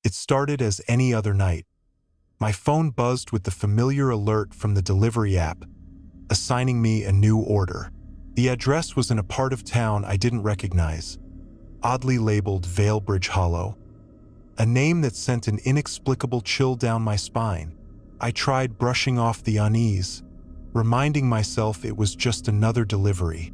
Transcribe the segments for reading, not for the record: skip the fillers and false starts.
It started as any other night. My phone buzzed with the familiar alert from the delivery app, assigning me a new order. The address was in a part of town I didn't recognize, oddly labeled Valebridge Hollow, a name that sent an inexplicable chill down my spine. I tried brushing off the unease, reminding myself it was just another delivery,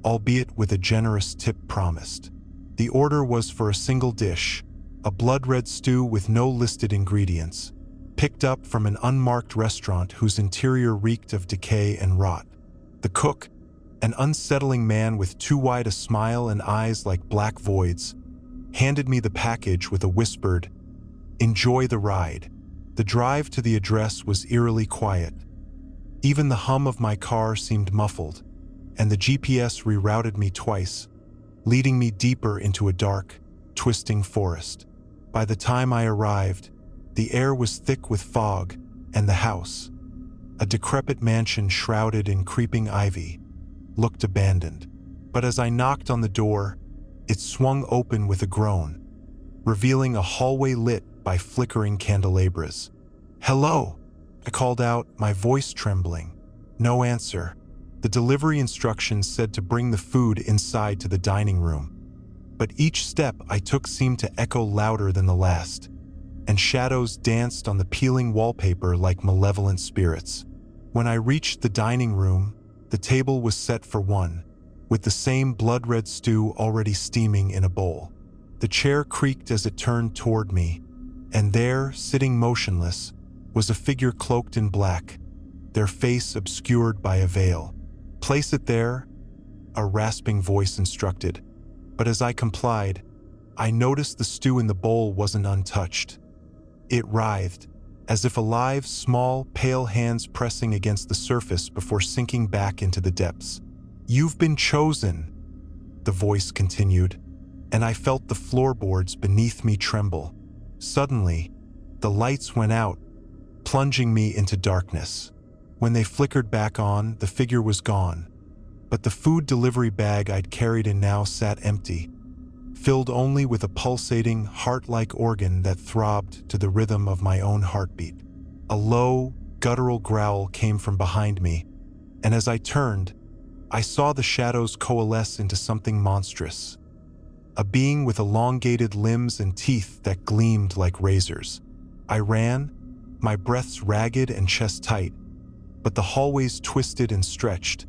albeit with a generous tip promised. The order was for a single dish, a blood-red stew with no listed ingredients, picked up from an unmarked restaurant whose interior reeked of decay and rot. The cook, an unsettling man with too wide a smile and eyes like black voids, handed me the package with a whispered, "Enjoy the ride." The drive to the address was eerily quiet. Even the hum of my car seemed muffled, and the GPS rerouted me twice, leading me deeper into a dark, twisting forest. By the time I arrived, the air was thick with fog, and the house, a decrepit mansion shrouded in creeping ivy, looked abandoned. But as I knocked on the door, it swung open with a groan, revealing a hallway lit by flickering candelabras. "Hello," I called out, my voice trembling. No answer. The delivery instructions said to bring the food inside to the dining room. But each step I took seemed to echo louder than the last, and shadows danced on the peeling wallpaper like malevolent spirits. When I reached the dining room, the table was set for one, with the same blood-red stew already steaming in a bowl. The chair creaked as it turned toward me, and there, sitting motionless, was a figure cloaked in black, their face obscured by a veil. "Place it there," a rasping voice instructed, but as I complied, I noticed the stew in the bowl wasn't untouched. It writhed, as if alive, small, pale hands pressing against the surface before sinking back into the depths. "You've been chosen," the voice continued, and I felt the floorboards beneath me tremble. Suddenly, the lights went out, plunging me into darkness. When they flickered back on, the figure was gone, but the food delivery bag I'd carried in now sat empty, filled only with a pulsating, heart-like organ that throbbed to the rhythm of my own heartbeat. A low, guttural growl came from behind me, and as I turned, I saw the shadows coalesce into something monstrous. A being with elongated limbs and teeth that gleamed like razors. I ran, my breaths ragged and chest tight, but the hallways twisted and stretched,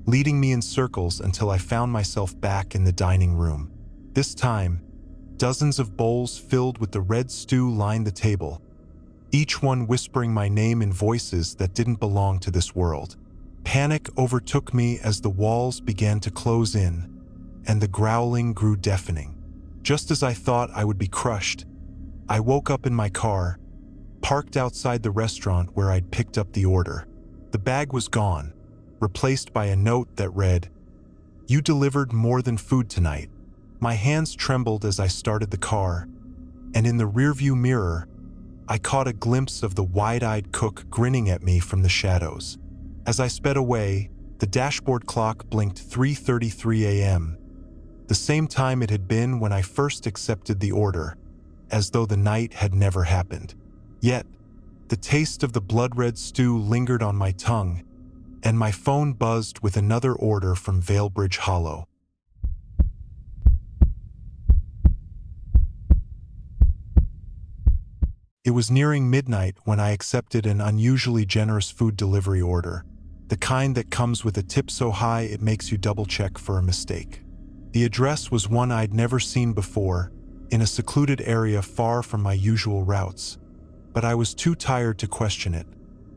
leading me in circles until I found myself back in the dining room. This time, dozens of bowls filled with the red stew lined the table, each one whispering my name in voices that didn't belong to this world. Panic overtook me as the walls began to close in, and the growling grew deafening. Just as I thought I would be crushed, I woke up in my car, parked outside the restaurant where I'd picked up the order. The bag was gone, replaced by a note that read, "You delivered more than food tonight." My hands trembled as I started the car, and in the rearview mirror, I caught a glimpse of the wide-eyed cook grinning at me from the shadows. As I sped away, the dashboard clock blinked 3:33 a.m., the same time it had been when I first accepted the order, as though the night had never happened. Yet, the taste of the blood-red stew lingered on my tongue, and my phone buzzed with another order from Valebridge Hollow. It was nearing midnight when I accepted an unusually generous food delivery order, the kind that comes with a tip so high it makes you double-check for a mistake. The address was one I'd never seen before, in a secluded area far from my usual routes, but I was too tired to question it,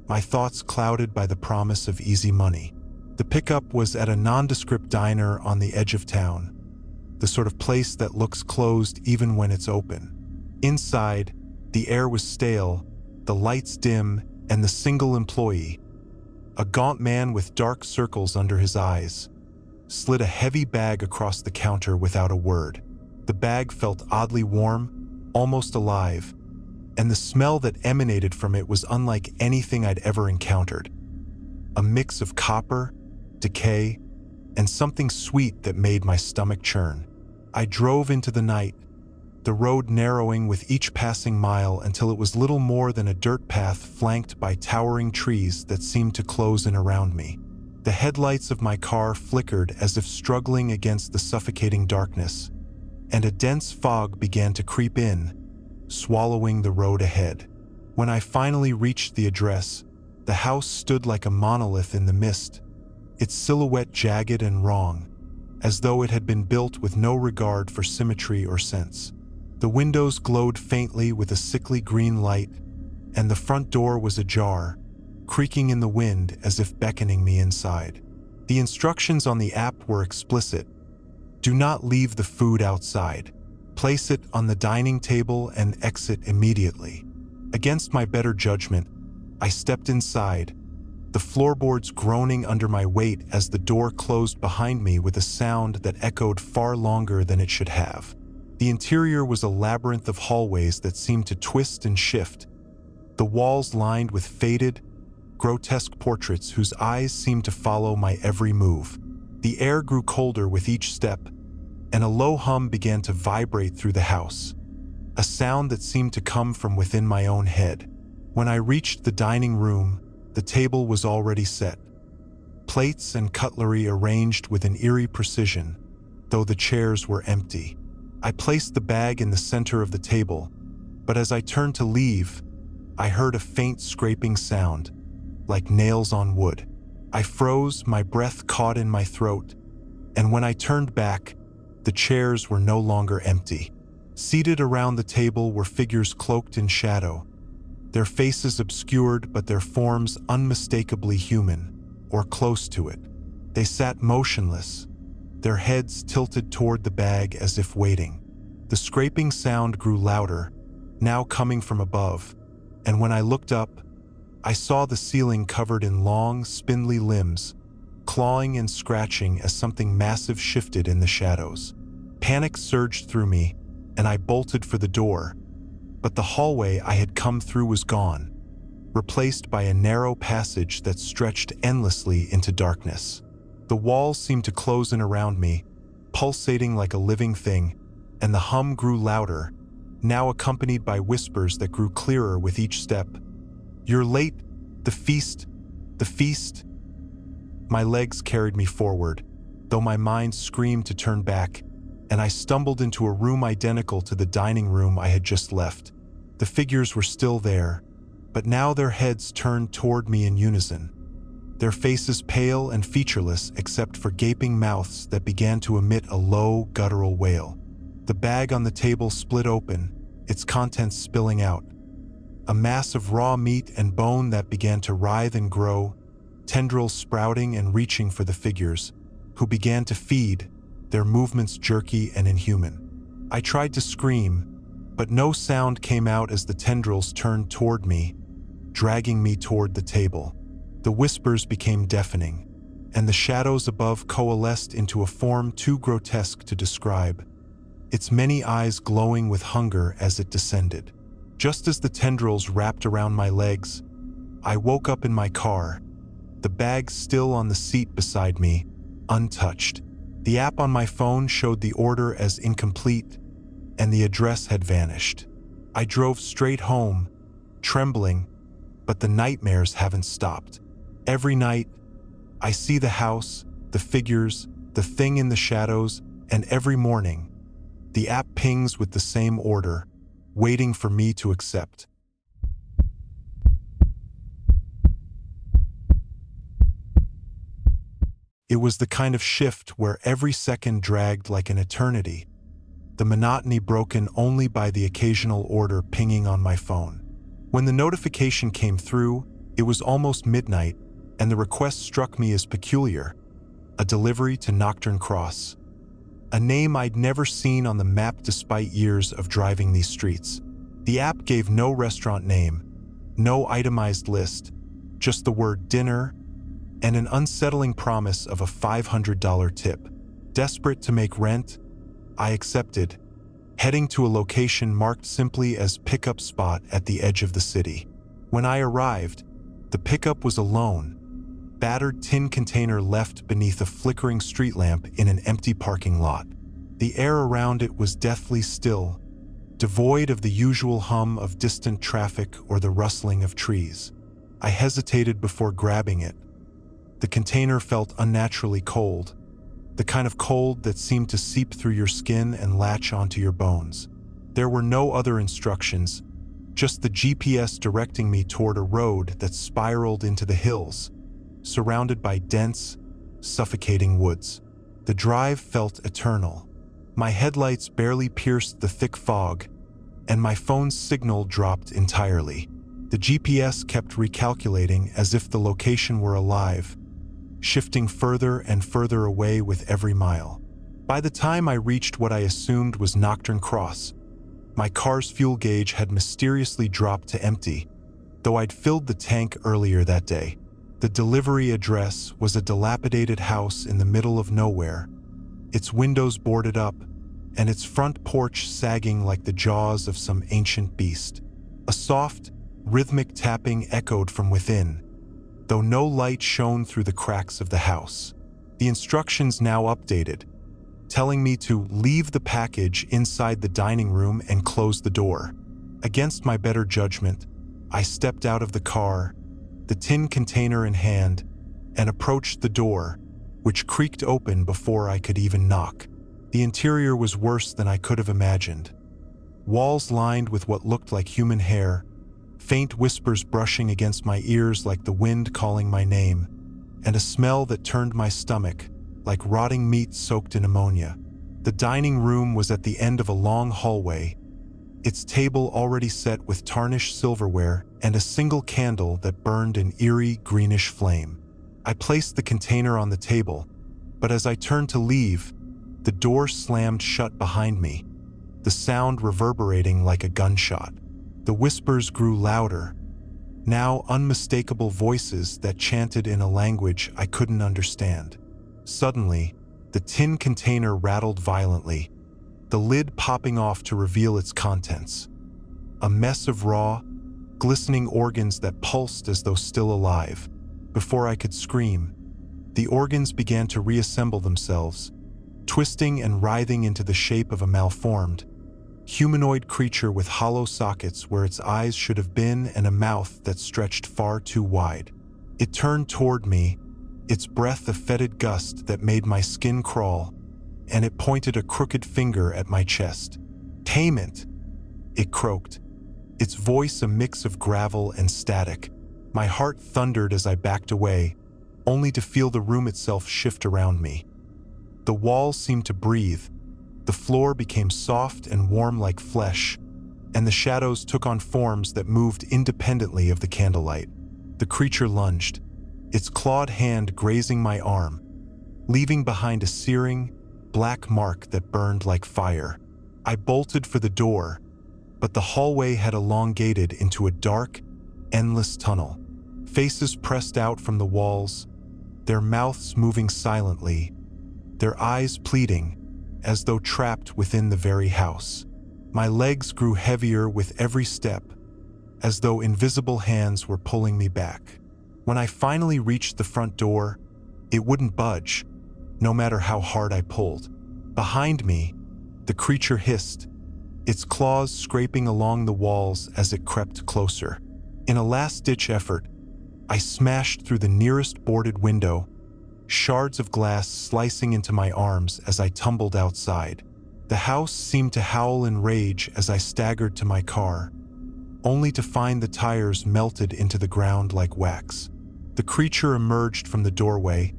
my thoughts clouded by the promise of easy money. The pickup was at a nondescript diner on the edge of town, the sort of place that looks closed even when it's open. Inside, the air was stale, the lights dim, and the single employee, a gaunt man with dark circles under his eyes, slid a heavy bag across the counter without a word. The bag felt oddly warm, almost alive, and the smell that emanated from it was unlike anything I'd ever encountered. A mix of copper, decay, and something sweet that made my stomach churn. I drove into the night, the road narrowing with each passing mile until it was little more than a dirt path flanked by towering trees that seemed to close in around me. The headlights of my car flickered as if struggling against the suffocating darkness, and a dense fog began to creep in, swallowing the road ahead. When I finally reached the address, the house stood like a monolith in the mist, its silhouette jagged and wrong, as though it had been built with no regard for symmetry or sense. The windows glowed faintly with a sickly green light, and the front door was ajar, creaking in the wind as if beckoning me inside. The instructions on the app were explicit. Do not leave the food outside. Place it on the dining table and exit immediately. Against my better judgment, I stepped inside, the floorboards groaning under my weight as the door closed behind me with a sound that echoed far longer than it should have. The interior was a labyrinth of hallways that seemed to twist and shift, the walls lined with faded, grotesque portraits whose eyes seemed to follow my every move. The air grew colder with each step, and a low hum began to vibrate through the house, a sound that seemed to come from within my own head. When I reached the dining room, the table was already set, plates and cutlery arranged with an eerie precision, though the chairs were empty. I placed the bag in the center of the table, but as I turned to leave, I heard a faint scraping sound, like nails on wood. I froze, my breath caught in my throat, and when I turned back, the chairs were no longer empty. Seated around the table were figures cloaked in shadow, their faces obscured but their forms unmistakably human, or close to it. They sat motionless, their heads tilted toward the bag as if waiting. The scraping sound grew louder, now coming from above, and when I looked up, I saw the ceiling covered in long, spindly limbs, clawing and scratching as something massive shifted in the shadows. Panic surged through me, and I bolted for the door, but the hallway I had come through was gone, replaced by a narrow passage that stretched endlessly into darkness. The walls seemed to close in around me, pulsating like a living thing, and the hum grew louder, now accompanied by whispers that grew clearer with each step. "You're late, the feast, the feast." My legs carried me forward, though my mind screamed to turn back, and I stumbled into a room identical to the dining room I had just left. The figures were still there, but now their heads turned toward me in unison, their faces pale and featureless except for gaping mouths that began to emit a low, guttural wail. The bag on the table split open, its contents spilling out. A mass of raw meat and bone that began to writhe and grow, tendrils sprouting and reaching for the figures, who began to feed, their movements jerky and inhuman. I tried to scream, but no sound came out as the tendrils turned toward me, dragging me toward the table. The whispers became deafening, and the shadows above coalesced into a form too grotesque to describe, its many eyes glowing with hunger as it descended. Just as the tendrils wrapped around my legs, I woke up in my car, the bag still on the seat beside me, untouched. The app on my phone showed the order as incomplete, and the address had vanished. I drove straight home, trembling, but the nightmares haven't stopped. Every night, I see the house, the figures, the thing in the shadows, and every morning, the app pings with the same order, waiting for me to accept. It was the kind of shift where every second dragged like an eternity, the monotony broken only by the occasional order pinging on my phone. When the notification came through, it was almost midnight, and the request struck me as peculiar: a delivery to Nocturne Cross, a name I'd never seen on the map despite years of driving these streets. The app gave no restaurant name, no itemized list, just the word dinner and an unsettling promise of a $500 tip. Desperate to make rent, I accepted, heading to a location marked simply as pickup spot at the edge of the city. When I arrived, the pickup was alone, battered tin container left beneath a flickering street lamp in an empty parking lot. The air around it was deathly still, devoid of the usual hum of distant traffic or the rustling of trees. I hesitated before grabbing it. The container felt unnaturally cold, the kind of cold that seemed to seep through your skin and latch onto your bones. There were no other instructions, just the GPS directing me toward a road that spiraled into the hills, surrounded by dense, suffocating woods. The drive felt eternal. My headlights barely pierced the thick fog, and my phone's signal dropped entirely. The GPS kept recalculating as if the location were alive, shifting further and further away with every mile. By the time I reached what I assumed was Nocturne Cross, my car's fuel gauge had mysteriously dropped to empty, though I'd filled the tank earlier that day. The delivery address was a dilapidated house in the middle of nowhere, its windows boarded up, and its front porch sagging like the jaws of some ancient beast. A soft, rhythmic tapping echoed from within, though no light shone through the cracks of the house. The instructions now updated, telling me to leave the package inside the dining room and close the door. Against my better judgment, I stepped out of the car, the tin container in hand, and approached the door, which creaked open before I could even knock. The interior was worse than I could have imagined. Walls lined with what looked like human hair, faint whispers brushing against my ears like the wind calling my name, and a smell that turned my stomach, like rotting meat soaked in ammonia. The dining room was at the end of a long hallway, its table already set with tarnished silverware and a single candle that burned an eerie greenish flame. I placed the container on the table, but as I turned to leave, the door slammed shut behind me, the sound reverberating like a gunshot. The whispers grew louder, now unmistakable voices that chanted in a language I couldn't understand. Suddenly, the tin container rattled violently, the lid popping off to reveal its contents. A mess of raw, glistening organs that pulsed as though still alive. Before I could scream, the organs began to reassemble themselves, twisting and writhing into the shape of a malformed, humanoid creature with hollow sockets where its eyes should have been and a mouth that stretched far too wide. It turned toward me, its breath a fetid gust that made my skin crawl, and it pointed a crooked finger at my chest. "Payment!" it croaked, its voice a mix of gravel and static. My heart thundered as I backed away, only to feel the room itself shift around me. The walls seemed to breathe, the floor became soft and warm like flesh, and the shadows took on forms that moved independently of the candlelight. The creature lunged, its clawed hand grazing my arm, leaving behind a searing, black mark that burned like fire. I bolted for the door, but the hallway had elongated into a dark, endless tunnel. Faces pressed out from the walls, their mouths moving silently, their eyes pleading, as though trapped within the very house. My legs grew heavier with every step, as though invisible hands were pulling me back. When I finally reached the front door, it wouldn't budge, no matter how hard I pulled. Behind me, the creature hissed, its claws scraping along the walls as it crept closer. In a last-ditch effort, I smashed through the nearest boarded window, shards of glass slicing into my arms as I tumbled outside. The house seemed to howl in rage as I staggered to my car, only to find the tires melted into the ground like wax. The creature emerged from the doorway,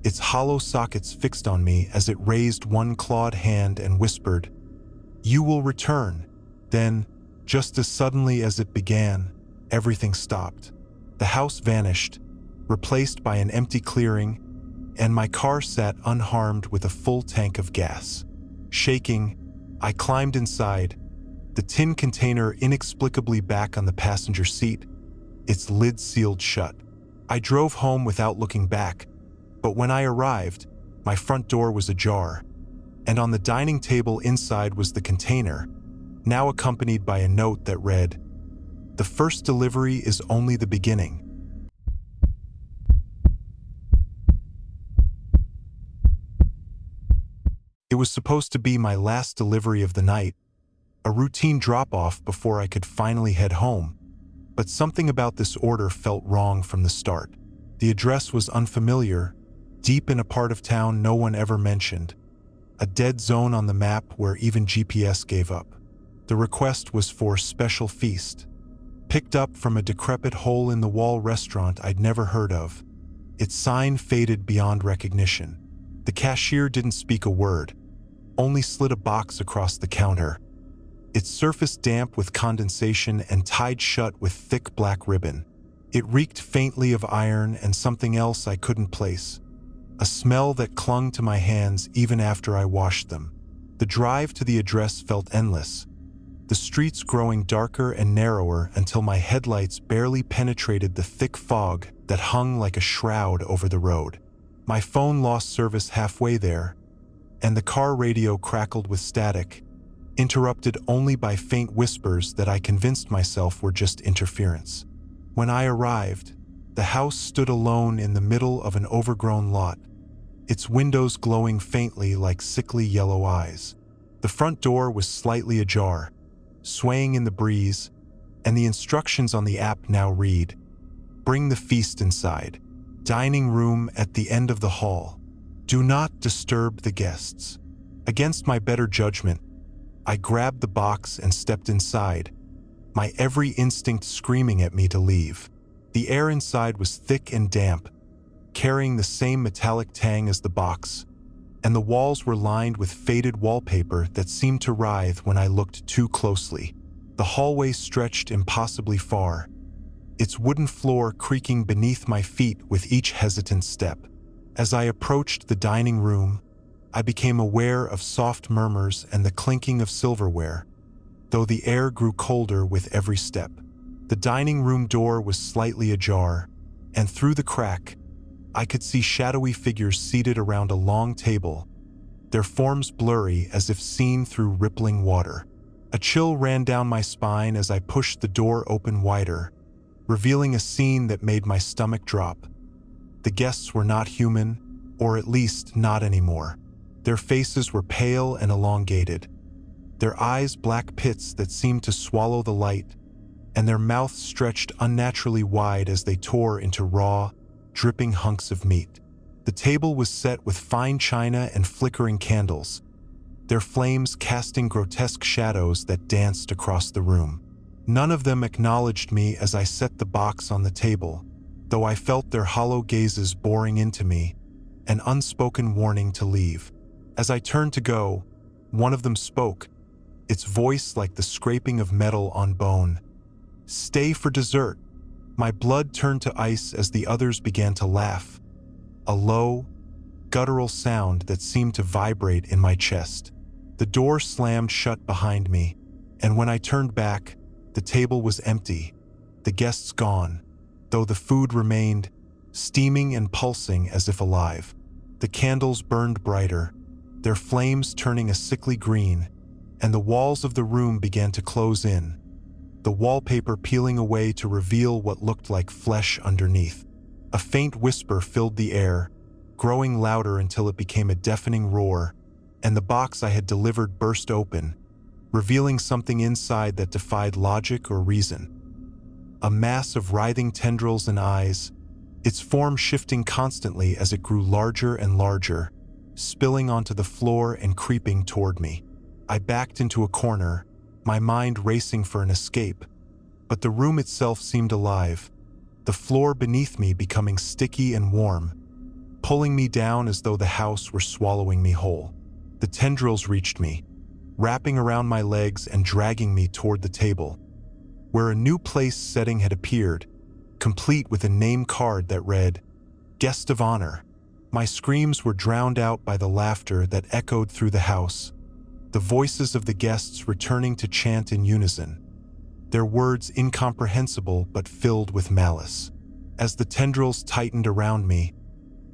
its hollow sockets fixed on me as it raised one clawed hand and whispered, "You will return." Then, just as suddenly as it began, everything stopped. The house vanished, replaced by an empty clearing, and my car sat unharmed with a full tank of gas. Shaking, I climbed inside, the tin container inexplicably back on the passenger seat, its lid sealed shut. I drove home without looking back, but when I arrived, my front door was ajar, and on the dining table inside was the container, now accompanied by a note that read, "The first delivery is only the beginning." It was supposed to be my last delivery of the night, a routine drop-off before I could finally head home. But something about this order felt wrong from the start. The address was unfamiliar, deep in a part of town no one ever mentioned, a dead zone on the map where even GPS gave up. The request was for special feast, picked up from a decrepit hole-in-the-wall restaurant I'd never heard of. Its sign faded beyond recognition. The cashier didn't speak a word, only slid a box across the counter, its surface damp with condensation and tied shut with thick black ribbon. It reeked faintly of iron and something else I couldn't place, a smell that clung to my hands even after I washed them. The drive to the address felt endless, the streets growing darker and narrower until my headlights barely penetrated the thick fog that hung like a shroud over the road. My phone lost service halfway there, and the car radio crackled with static, interrupted only by faint whispers that I convinced myself were just interference. When I arrived, the house stood alone in the middle of an overgrown lot, its windows glowing faintly like sickly yellow eyes. The front door was slightly ajar, swaying in the breeze, and the instructions on the app now read, "Bring the feast inside. Dining room at the end of the hall. Do not disturb the guests." Against my better judgment, I grabbed the box and stepped inside, my every instinct screaming at me to leave. The air inside was thick and damp, carrying the same metallic tang as the box, and the walls were lined with faded wallpaper that seemed to writhe when I looked too closely. The hallway stretched impossibly far, its wooden floor creaking beneath my feet with each hesitant step. As I approached the dining room, I became aware of soft murmurs and the clinking of silverware, though the air grew colder with every step. The dining room door was slightly ajar, and through the crack, I could see shadowy figures seated around a long table, their forms blurry as if seen through rippling water. A chill ran down my spine as I pushed the door open wider, revealing a scene that made my stomach drop. The guests were not human, or at least not anymore. Their faces were pale and elongated, their eyes black pits that seemed to swallow the light, and their mouths stretched unnaturally wide as they tore into raw, dripping hunks of meat. The table was set with fine china and flickering candles, their flames casting grotesque shadows that danced across the room. None of them acknowledged me as I set the box on the table, though I felt their hollow gazes boring into me, an unspoken warning to leave. As I turned to go, one of them spoke, its voice like the scraping of metal on bone. "Stay for dessert." My blood turned to ice as the others began to laugh, a low, guttural sound that seemed to vibrate in my chest. The door slammed shut behind me, and when I turned back, the table was empty, the guests gone, though the food remained, steaming and pulsing as if alive. The candles burned brighter, their flames turning a sickly green, and the walls of the room began to close in, the wallpaper peeling away to reveal what looked like flesh underneath. A faint whisper filled the air, growing louder until it became a deafening roar, and the box I had delivered burst open, revealing something inside that defied logic or reason. A mass of writhing tendrils and eyes, its form shifting constantly as it grew larger and larger, spilling onto the floor and creeping toward me. I backed into a corner, my mind racing for an escape, but the room itself seemed alive, the floor beneath me becoming sticky and warm, pulling me down as though the house were swallowing me whole. The tendrils reached me, wrapping around my legs and dragging me toward the table, where a new place setting had appeared, complete with a name card that read, "Guest of Honor." My screams were drowned out by the laughter that echoed through the house, the voices of the guests returning to chant in unison, their words incomprehensible but filled with malice. As the tendrils tightened around me,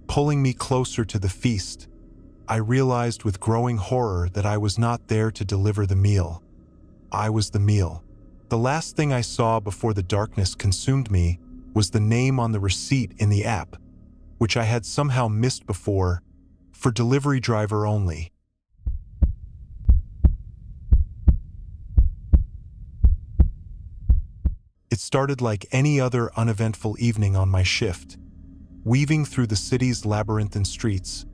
pulling me closer to the feast, I realized with growing horror that I was not there to deliver the meal. I was the meal. The last thing I saw before the darkness consumed me was the name on the receipt in the app, which I had somehow missed before, for delivery driver only. It started like any other uneventful evening on my shift, weaving through the city's labyrinthine streets,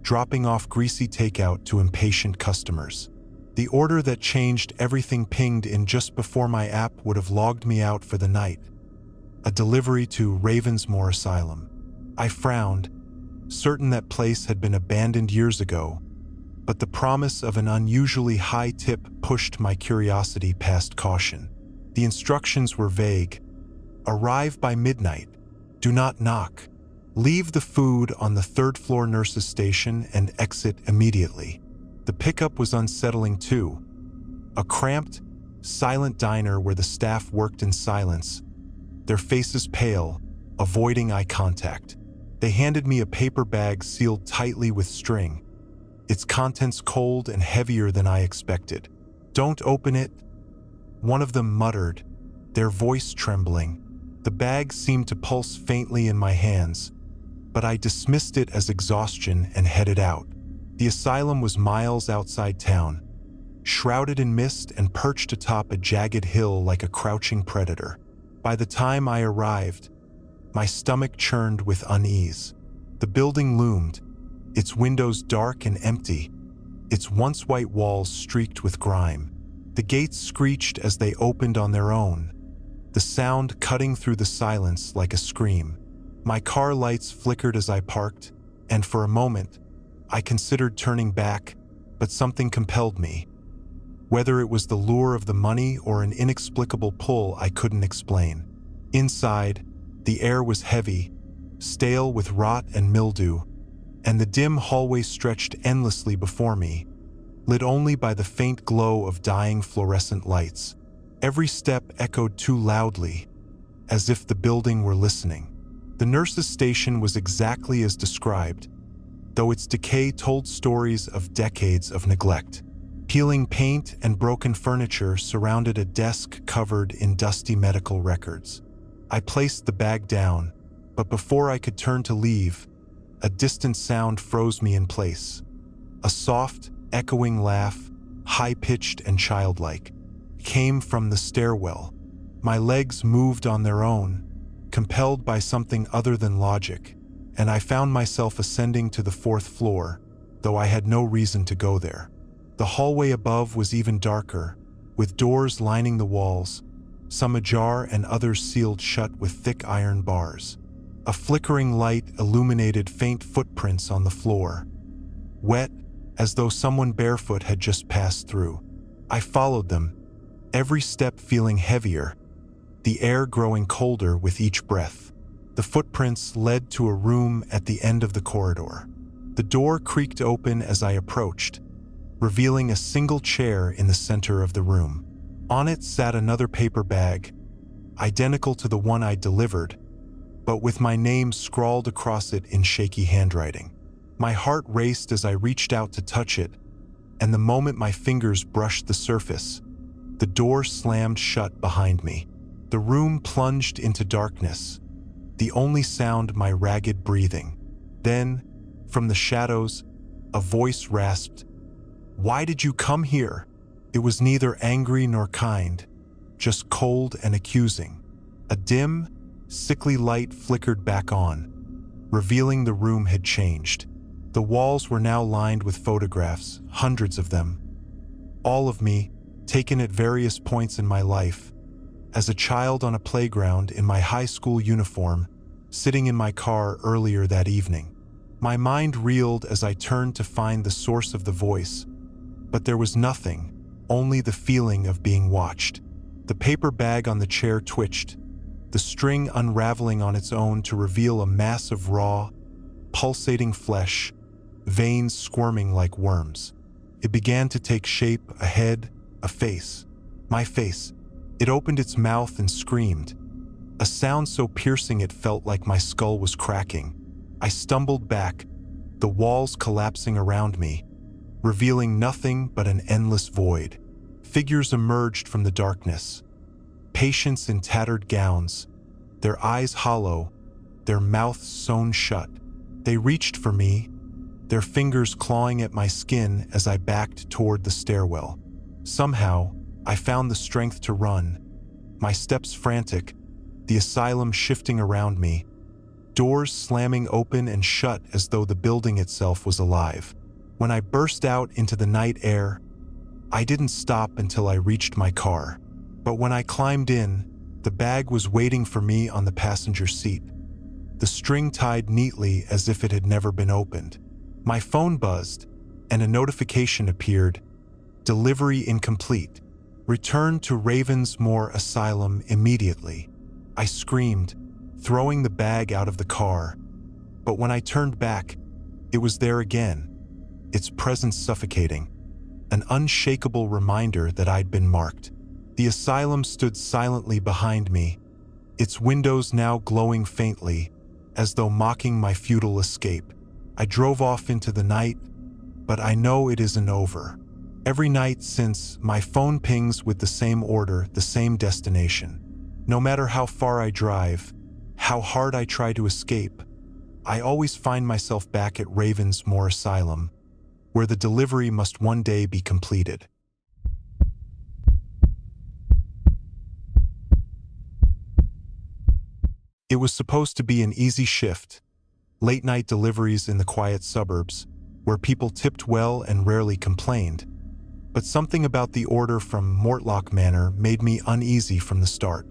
dropping off greasy takeout to impatient customers. The order that changed everything pinged in just before my app would have logged me out for the night. A delivery to Ravensmoor Asylum. I frowned, certain that place had been abandoned years ago, but the promise of an unusually high tip pushed my curiosity past caution. The instructions were vague. Arrive by midnight. Do not knock. Leave the food on the third-floor nurse's station and exit immediately. The pickup was unsettling too. A cramped, silent diner where the staff worked in silence, their faces pale, avoiding eye contact. They handed me a paper bag sealed tightly with string, its contents cold and heavier than I expected. "Don't open it," one of them muttered, their voice trembling. The bag seemed to pulse faintly in my hands, but I dismissed it as exhaustion and headed out. The asylum was miles outside town, shrouded in mist and perched atop a jagged hill like a crouching predator. By the time I arrived, my stomach churned with unease. The building loomed, its windows dark and empty, its once white walls streaked with grime. The gates screeched as they opened on their own, the sound cutting through the silence like a scream. My car lights flickered as I parked, and for a moment, I considered turning back, but something compelled me. Whether it was the lure of the money or an inexplicable pull I couldn't explain. Inside, the air was heavy, stale with rot and mildew, and the dim hallway stretched endlessly before me, lit only by the faint glow of dying fluorescent lights. Every step echoed too loudly, as if the building were listening. The nurse's station was exactly as described, though its decay told stories of decades of neglect. Peeling paint and broken furniture surrounded a desk covered in dusty medical records. I placed the bag down, but before I could turn to leave, a distant sound froze me in place. A soft, echoing laugh, high-pitched and childlike, came from the stairwell. My legs moved on their own, compelled by something other than logic, and I found myself ascending to the fourth floor, though I had no reason to go there. The hallway above was even darker, with doors lining the walls, some ajar and others sealed shut with thick iron bars. A flickering light illuminated faint footprints on the floor, wet as though someone barefoot had just passed through. I followed them, every step feeling heavier, the air growing colder with each breath. The footprints led to a room at the end of the corridor. The door creaked open as I approached, revealing a single chair in the center of the room. On it sat another paper bag, identical to the one I delivered, but with my name scrawled across it in shaky handwriting. My heart raced as I reached out to touch it, and the moment my fingers brushed the surface, the door slammed shut behind me. The room plunged into darkness, the only sound my ragged breathing. Then, from the shadows, a voice rasped, "Why did you come here?" It was neither angry nor kind, just cold and accusing. A dim, sickly light flickered back on, revealing the room had changed. The walls were now lined with photographs, hundreds of them. All of me, taken at various points in my life. As a child on a playground in my high school uniform, sitting in my car earlier that evening. My mind reeled as I turned to find the source of the voice, but there was nothing, only the feeling of being watched. The paper bag on the chair twitched, the string unraveling on its own to reveal a mass of raw, pulsating flesh, veins squirming like worms. It began to take shape, a head, a face. My face. It opened its mouth and screamed, a sound so piercing it felt like my skull was cracking. I stumbled back, the walls collapsing around me, revealing nothing but an endless void. Figures emerged from the darkness, patients in tattered gowns, their eyes hollow, their mouths sewn shut. They reached for me, their fingers clawing at my skin as I backed toward the stairwell. Somehow, I found the strength to run, my steps frantic, the asylum shifting around me, doors slamming open and shut as though the building itself was alive. When I burst out into the night air, I didn't stop until I reached my car. But when I climbed in, the bag was waiting for me on the passenger seat, the string tied neatly as if it had never been opened. My phone buzzed, and a notification appeared: delivery incomplete. Return to Ravensmoor Asylum immediately. I screamed, throwing the bag out of the car. But when I turned back, it was there again, its presence suffocating, an unshakable reminder that I'd been marked. The asylum stood silently behind me, its windows now glowing faintly, as though mocking my futile escape. I drove off into the night, but I know it isn't over. Every night since, my phone pings with the same order, the same destination. No matter how far I drive, how hard I try to escape, I always find myself back at Ravensmoor Asylum, where the delivery must one day be completed. It was supposed to be an easy shift, late-night deliveries in the quiet suburbs, where people tipped well and rarely complained. But something about the order from Mortlock Manor made me uneasy from the start.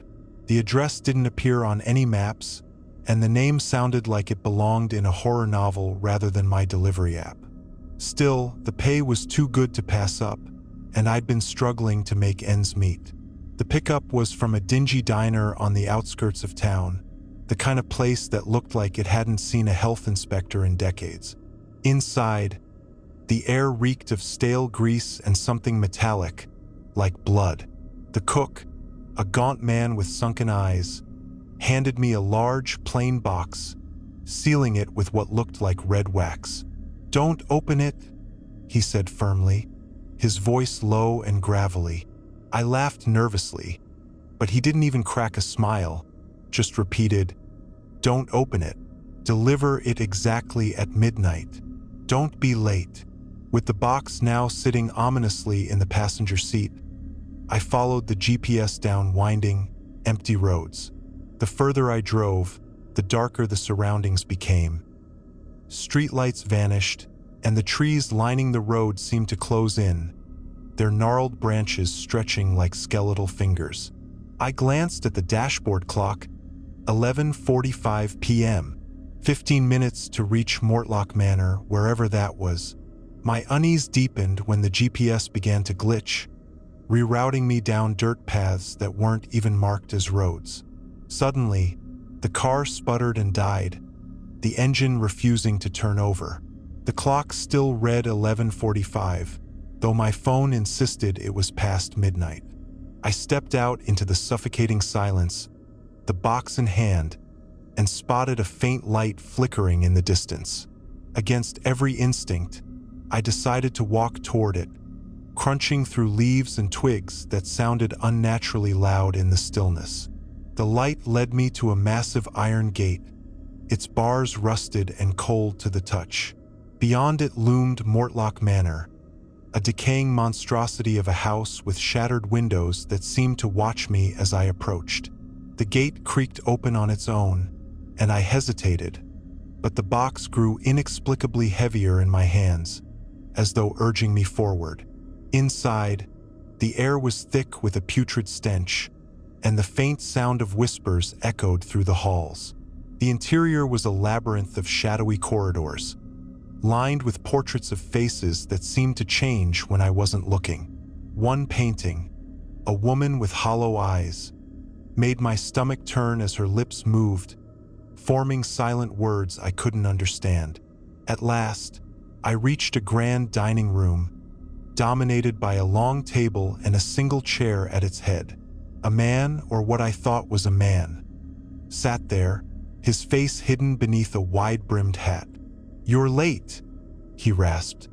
The address didn't appear on any maps, and the name sounded like it belonged in a horror novel rather than my delivery app. Still, the pay was too good to pass up, and I'd been struggling to make ends meet. The pickup was from a dingy diner on the outskirts of town, the kind of place that looked like it hadn't seen a health inspector in decades. Inside, the air reeked of stale grease and something metallic, like blood. The cook, a gaunt man with sunken eyes, handed me a large, plain box, sealing it with what looked like red wax. "Don't open it," he said firmly, his voice low and gravelly. I laughed nervously, but he didn't even crack a smile, just repeated, "Don't open it. Deliver it exactly at midnight. Don't be late." With the box now sitting ominously in the passenger seat, I followed the GPS down winding, empty roads. The further I drove, the darker the surroundings became. Streetlights vanished, and the trees lining the road seemed to close in, their gnarled branches stretching like skeletal fingers. I glanced at the dashboard clock. 11:45 p.m. 15 minutes to reach Mortlock Manor, wherever that was. My unease deepened when the GPS began to glitch, rerouting me down dirt paths that weren't even marked as roads. Suddenly, the car sputtered and died, the engine refusing to turn over. The clock still read 11:45, though my phone insisted it was past midnight. I stepped out into the suffocating silence, the box in hand, and spotted a faint light flickering in the distance. Against every instinct, I decided to walk toward it, crunching through leaves and twigs that sounded unnaturally loud in the stillness. The light led me to a massive iron gate, its bars rusted and cold to the touch. Beyond it loomed Mortlock Manor, a decaying monstrosity of a house with shattered windows that seemed to watch me as I approached. The gate creaked open on its own, and I hesitated, but the box grew inexplicably heavier in my hands, as though urging me forward. Inside, the air was thick with a putrid stench, and the faint sound of whispers echoed through the halls. The interior was a labyrinth of shadowy corridors, lined with portraits of faces that seemed to change when I wasn't looking. One painting, a woman with hollow eyes, made my stomach turn as her lips moved, forming silent words I couldn't understand. At last, I reached a grand dining room, dominated by a long table and a single chair at its head. A man, or what I thought was a man, sat there, his face hidden beneath a wide-brimmed hat. "You're late," he rasped,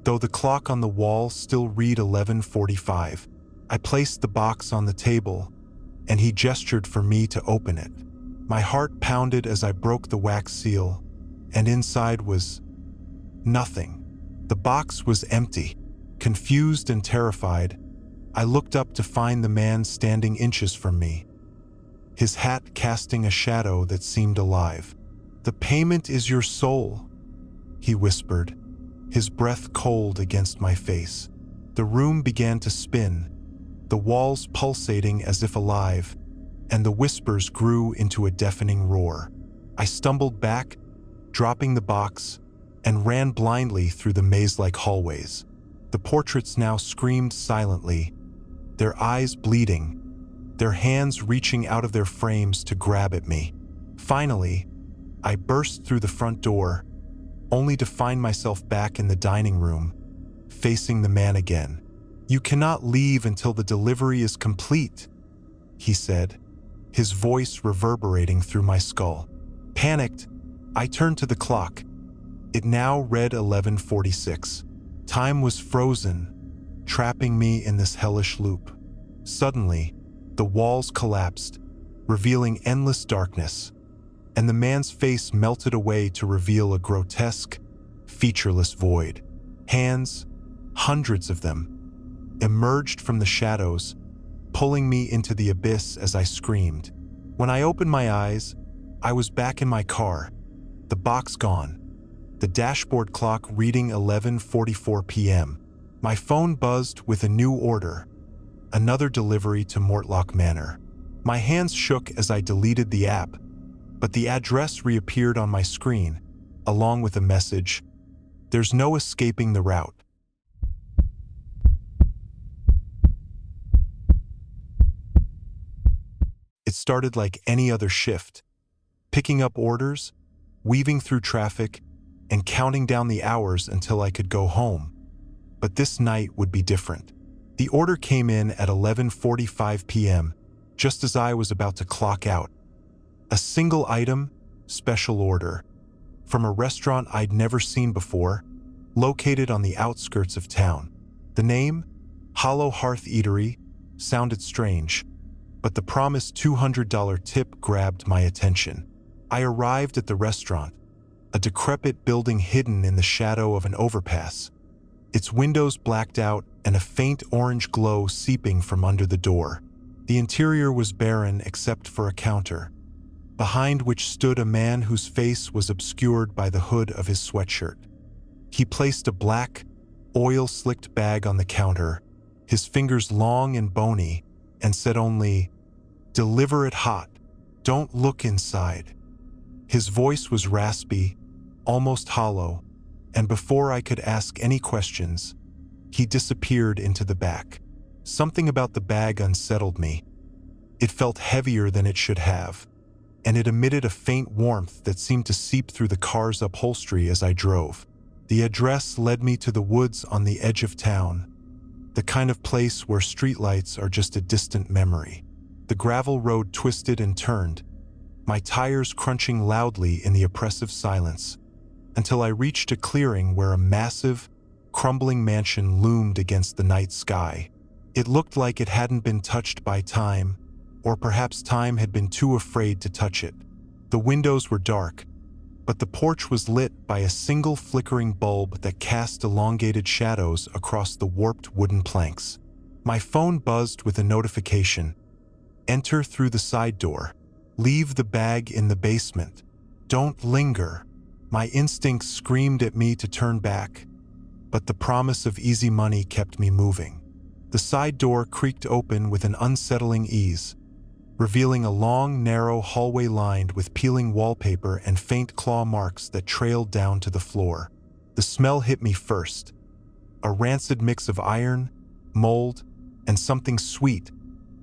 though the clock on the wall still read 11:45. I placed the box on the table, and he gestured for me to open it. My heart pounded as I broke the wax seal, and inside was nothing. The box was empty. Confused and terrified, I looked up to find the man standing inches from me, his hat casting a shadow that seemed alive. "The payment is your soul," he whispered, his breath cold against my face. The room began to spin, the walls pulsating as if alive, and the whispers grew into a deafening roar. I stumbled back, dropping the box, and ran blindly through the maze-like hallways. The portraits now screamed silently, their eyes bleeding, their hands reaching out of their frames to grab at me. Finally, I burst through the front door, only to find myself back in the dining room, facing the man again. "You cannot leave until the delivery is complete," he said, his voice reverberating through my skull. Panicked, I turned to the clock. It now read 11:46. Time was frozen, trapping me in this hellish loop. Suddenly, the walls collapsed, revealing endless darkness, and the man's face melted away to reveal a grotesque, featureless void. Hands, hundreds of them, emerged from the shadows, pulling me into the abyss as I screamed. When I opened my eyes, I was back in my car, the box gone, the dashboard clock reading 11:44 p.m. My phone buzzed with a new order, another delivery to Mortlock Manor. My hands shook as I deleted the app, but the address reappeared on my screen, along with a message, "There's no escaping the route." It started like any other shift, picking up orders, weaving through traffic, and counting down the hours until I could go home. But this night would be different. The order came in at 11:45 p.m., just as I was about to clock out. A single item, special order, from a restaurant I'd never seen before, located on the outskirts of town. The name, Hollow Hearth Eatery, sounded strange, but the promised $200 tip grabbed my attention. I arrived at the restaurant, a decrepit building hidden in the shadow of an overpass, its windows blacked out and a faint orange glow seeping from under the door. The interior was barren except for a counter, behind which stood a man whose face was obscured by the hood of his sweatshirt. He placed a black, oil-slicked bag on the counter, his fingers long and bony, and said only, "Deliver it hot. Don't look inside." His voice was raspy, almost hollow, and before I could ask any questions, he disappeared into the back. Something about the bag unsettled me. It felt heavier than it should have, and it emitted a faint warmth that seemed to seep through the car's upholstery as I drove. The address led me to the woods on the edge of town, the kind of place where streetlights are just a distant memory. The gravel road twisted and turned, my tires crunching loudly in the oppressive silence, until I reached a clearing where a massive, crumbling mansion loomed against the night sky. It looked like it hadn't been touched by time, or perhaps time had been too afraid to touch it. The windows were dark, but the porch was lit by a single flickering bulb that cast elongated shadows across the warped wooden planks. My phone buzzed with a notification. "Enter through the side door. Leave the bag in the basement. Don't linger." My instincts screamed at me to turn back, but the promise of easy money kept me moving. The side door creaked open with an unsettling ease, revealing a long, narrow hallway lined with peeling wallpaper and faint claw marks that trailed down to the floor. The smell hit me first, a rancid mix of iron, mold, and something sweet,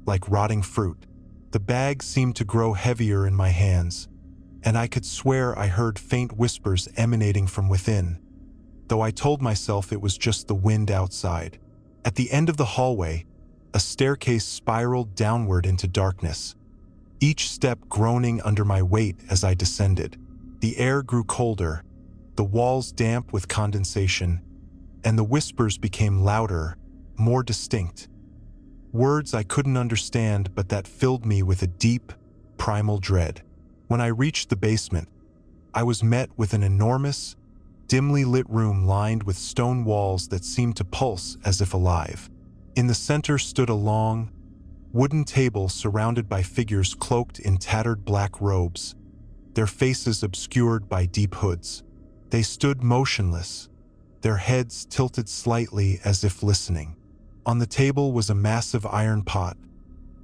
like rotting fruit. The bag seemed to grow heavier in my hands, and I could swear I heard faint whispers emanating from within, though I told myself it was just the wind outside. At the end of the hallway, a staircase spiraled downward into darkness, each step groaning under my weight as I descended. The air grew colder, the walls damp with condensation, and the whispers became louder, more distinct. Words I couldn't understand but that filled me with a deep, primal dread. When I reached the basement, I was met with an enormous, dimly lit room lined with stone walls that seemed to pulse as if alive. In the center stood a long, wooden table surrounded by figures cloaked in tattered black robes, their faces obscured by deep hoods. They stood motionless, their heads tilted slightly as if listening. On the table was a massive iron pot,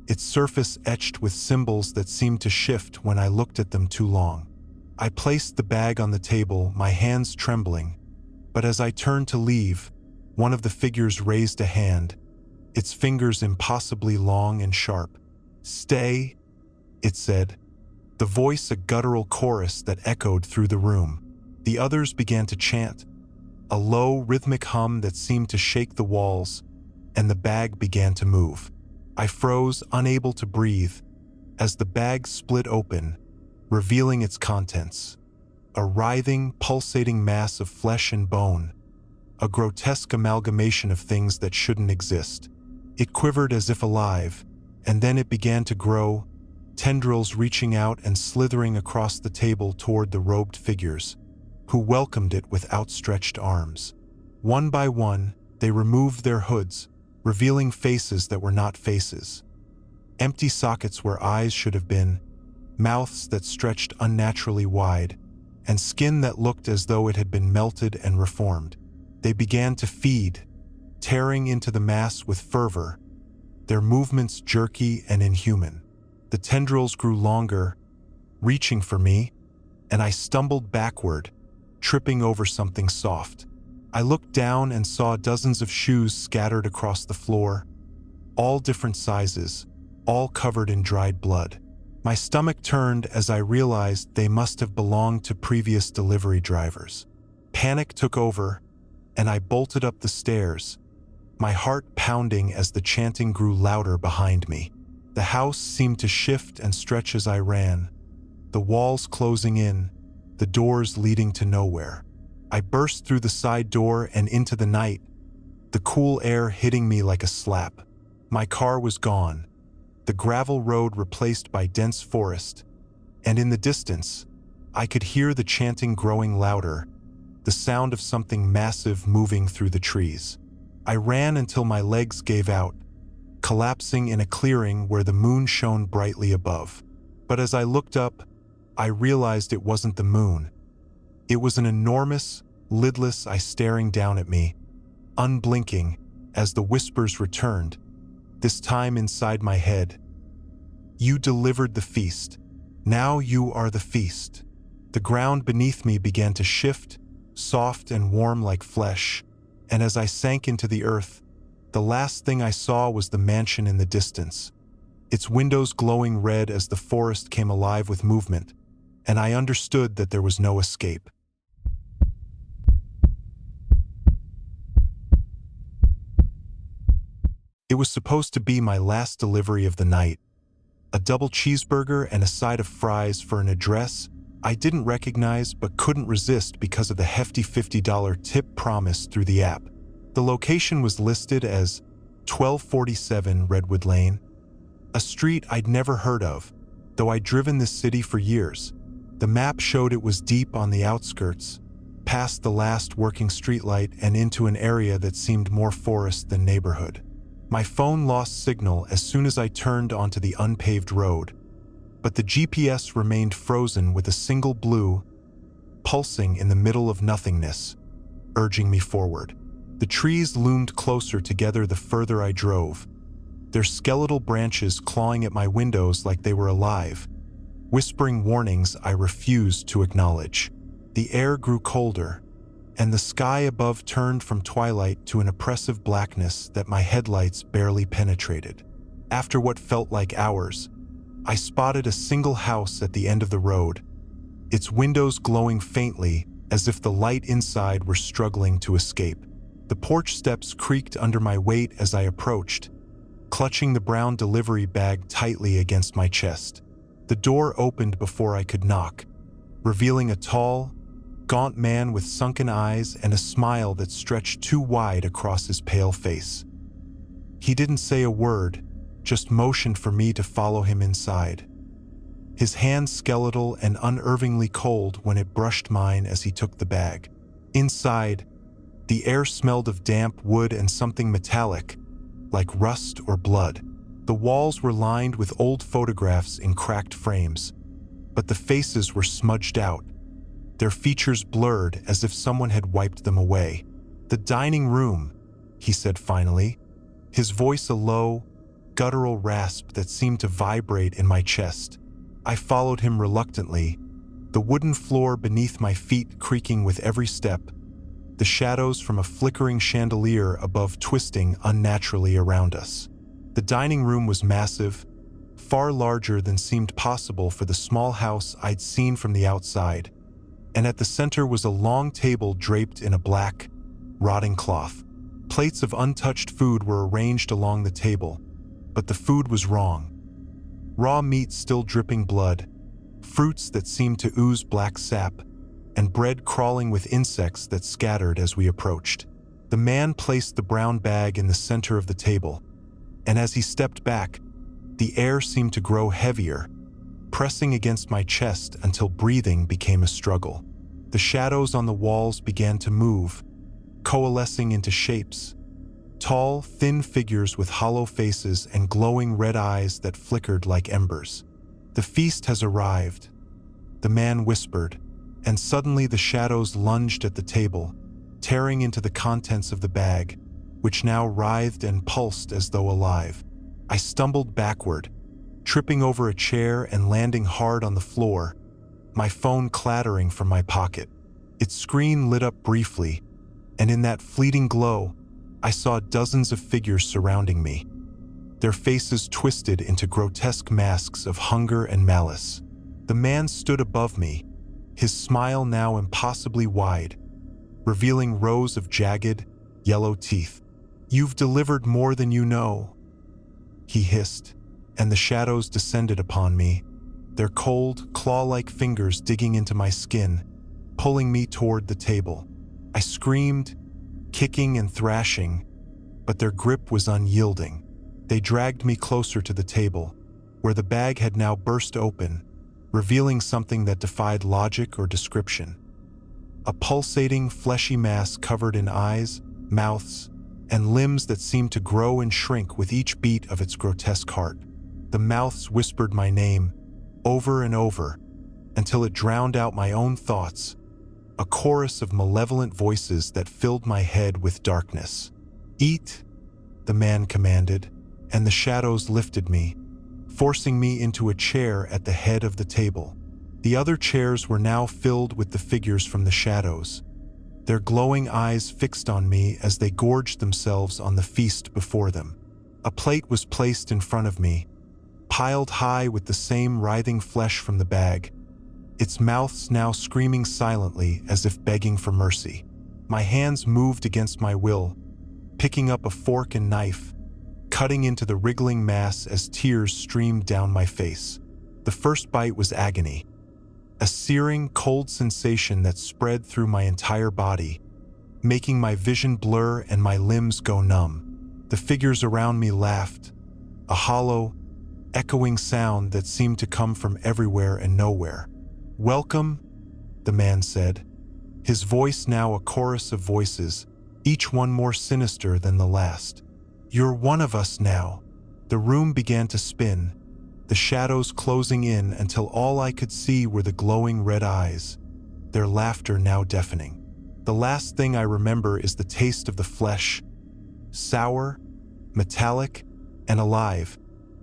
its surface etched with symbols that seemed to shift when I looked at them too long. I placed the bag on the table, my hands trembling, but as I turned to leave, one of the figures raised a hand, its fingers impossibly long and sharp. "Stay," it said, the voice a guttural chorus that echoed through the room. The others began to chant, a low, rhythmic hum that seemed to shake the walls, and the bag began to move. I froze, unable to breathe, as the bag split open, revealing its contents. A writhing, pulsating mass of flesh and bone, a grotesque amalgamation of things that shouldn't exist. It quivered as if alive, and then it began to grow, tendrils reaching out and slithering across the table toward the robed figures, who welcomed it with outstretched arms. One by one, they removed their hoods, revealing faces that were not faces. Empty sockets where eyes should have been, mouths that stretched unnaturally wide, and skin that looked as though it had been melted and reformed. They began to feed, tearing into the mass with fervor, their movements jerky and inhuman. The tendrils grew longer, reaching for me, and I stumbled backward, tripping over something soft. I looked down and saw dozens of shoes scattered across the floor, all different sizes, all covered in dried blood. My stomach turned as I realized they must have belonged to previous delivery drivers. Panic took over, and I bolted up the stairs, my heart pounding as the chanting grew louder behind me. The house seemed to shift and stretch as I ran, the walls closing in, the doors leading to nowhere. I burst through the side door and into the night, the cool air hitting me like a slap. My car was gone, the gravel road replaced by dense forest, and in the distance, I could hear the chanting growing louder, the sound of something massive moving through the trees. I ran until my legs gave out, collapsing in a clearing where the moon shone brightly above. But as I looked up, I realized it wasn't the moon. It was an enormous, lidless eye staring down at me, unblinking, as the whispers returned, this time inside my head. "You delivered the feast. Now you are the feast." The ground beneath me began to shift, soft and warm like flesh, and as I sank into the earth, the last thing I saw was the mansion in the distance, its windows glowing red as the forest came alive with movement, and I understood that there was no escape. It was supposed to be my last delivery of the night, a double cheeseburger and a side of fries for an address I didn't recognize but couldn't resist because of the hefty $50 tip promised through the app. The location was listed as 1247 Redwood Lane, a street I'd never heard of, though I'd driven this city for years. The map showed it was deep on the outskirts, past the last working streetlight and into an area that seemed more forest than neighborhood. My phone lost signal as soon as I turned onto the unpaved road, but the GPS remained frozen with a single blue, pulsing in the middle of nothingness, urging me forward. The trees loomed closer together the further I drove, their skeletal branches clawing at my windows like they were alive, whispering warnings I refused to acknowledge. The air grew colder, and the sky above turned from twilight to an oppressive blackness that my headlights barely penetrated. After what felt like hours, I spotted a single house at the end of the road, its windows glowing faintly as if the light inside were struggling to escape. The porch steps creaked under my weight as I approached, clutching the brown delivery bag tightly against my chest. The door opened before I could knock, revealing a tall, gaunt man with sunken eyes and a smile that stretched too wide across his pale face. He didn't say a word, just motioned for me to follow him inside, his hand skeletal and unnervingly cold when it brushed mine as he took the bag. Inside, the air smelled of damp wood and something metallic, like rust or blood. The walls were lined with old photographs in cracked frames, but the faces were smudged out, their features blurred as if someone had wiped them away. "The dining room," he said finally, his voice a low, guttural rasp that seemed to vibrate in my chest. I followed him reluctantly, the wooden floor beneath my feet creaking with every step, the shadows from a flickering chandelier above twisting unnaturally around us. The dining room was massive, far larger than seemed possible for the small house I'd seen from the outside, and at the center was a long table draped in a black, rotting cloth. Plates of untouched food were arranged along the table, but the food was wrong. Raw meat still dripping blood, fruits that seemed to ooze black sap, and bread crawling with insects that scattered as we approached. The man placed the brown bag in the center of the table, and as he stepped back, the air seemed to grow heavier, pressing against my chest until breathing became a struggle. The shadows on the walls began to move, coalescing into shapes. Tall, thin figures with hollow faces and glowing red eyes that flickered like embers. "The feast has arrived," the man whispered, and suddenly the shadows lunged at the table, tearing into the contents of the bag, which now writhed and pulsed as though alive. I stumbled backward, tripping over a chair and landing hard on the floor, my phone clattering from my pocket. Its screen lit up briefly, and in that fleeting glow, I saw dozens of figures surrounding me, their faces twisted into grotesque masks of hunger and malice. The man stood above me, his smile now impossibly wide, revealing rows of jagged, yellow teeth. "You've delivered more than you know," he hissed, and the shadows descended upon me, their cold, claw-like fingers digging into my skin, pulling me toward the table. I screamed, kicking and thrashing, but their grip was unyielding. They dragged me closer to the table, where the bag had now burst open, revealing something that defied logic or description. A pulsating, fleshy mass covered in eyes, mouths, and limbs that seemed to grow and shrink with each beat of its grotesque heart. The mouths whispered my name, over and over, until it drowned out my own thoughts, a chorus of malevolent voices that filled my head with darkness. "Eat," the man commanded, and the shadows lifted me, forcing me into a chair at the head of the table. The other chairs were now filled with the figures from the shadows, their glowing eyes fixed on me as they gorged themselves on the feast before them. A plate was placed in front of me, piled high with the same writhing flesh from the bag, its mouths now screaming silently as if begging for mercy. My hands moved against my will, picking up a fork and knife, cutting into the wriggling mass as tears streamed down my face. The first bite was agony, a searing, cold sensation that spread through my entire body, making my vision blur and my limbs go numb. The figures around me laughed, a hollow, echoing sound that seemed to come from everywhere and nowhere. "Welcome," the man said, his voice now a chorus of voices, each one more sinister than the last. "You're one of us now." The room began to spin, the shadows closing in until all I could see were the glowing red eyes, their laughter now deafening. The last thing I remember is the taste of the flesh, sour, metallic, and alive,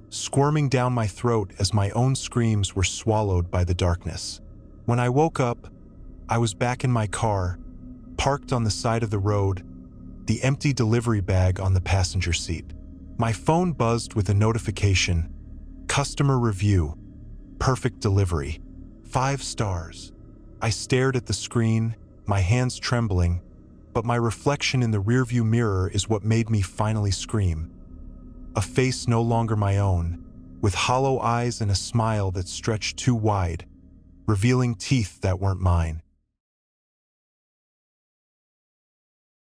squirming down my throat as my own screams were swallowed by the darkness. When I woke up, I was back in my car, parked on the side of the road, the empty delivery bag on the passenger seat. My phone buzzed with a notification. Customer review. Perfect delivery. 5 stars. I stared at the screen, my hands trembling, but my reflection in the rearview mirror is what made me finally scream. A face no longer my own, with hollow eyes and a smile that stretched too wide, revealing teeth that weren't mine.